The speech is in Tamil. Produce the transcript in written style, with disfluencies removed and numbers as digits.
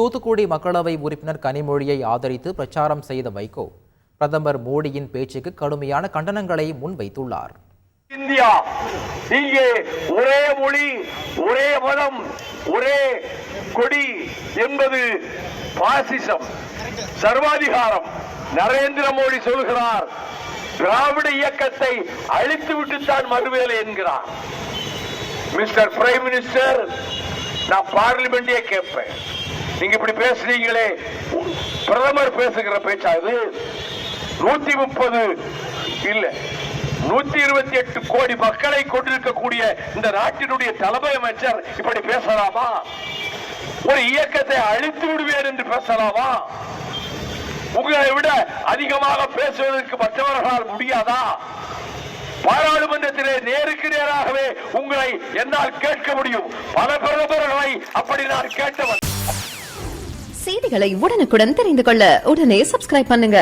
தூத்துக்குடி மக்களவை உறுப்பினர் கனிமொழியை ஆதரித்து பிரச்சாரம் செய்த வைகோ பிரதமர் மோடியின் பேச்சுக்கு கடுமையான கண்டனங்களை முன்வைத்துள்ளார். இந்தியா இங்கே ஒரே மொழி, ஒரே மதம், ஒரே கொடி என்பது பாசிசம், சர்வாதிகாரம். நரேந்திர மோடி சொல்கிறார், திராவிட இயக்கத்தை அழித்துவிட்டுத்தான் மறுவேலை என்கிறார். மிஸ்டர் பிரைம் மினிஸ்டர், நான் பார்லிமெண்டே கேட்பேன், நீங்க இப்படி பேசுறீங்களே, பிரதமர் பேசுகிற பேச்சா இது? 130 இல்ல 128 கோடி மக்களை கொண்டிருக்கக்கூடிய இந்த நாட்டினுடைய தலைமை அமைச்சர் இப்படி பேசலாமா? ஒரு இயக்கத்தை அழித்து விடுவேன் என்று பேசலாமா? உங்களை விட அதிகமாக பேசுவதற்கு மற்றவர்களால் முடியாதா? பாராளுமன்றத்திலே நேருக்கு நேராகவே உங்களை என்னால் கேட்க முடியும். பல பிரதமர்களை அப்படி நான் கேட்டவன். செய்திகளை உடனுக்குடன் தெரிந்து கொள்ள உடனே சப்ஸ்கிரைப் பண்ணுங்க.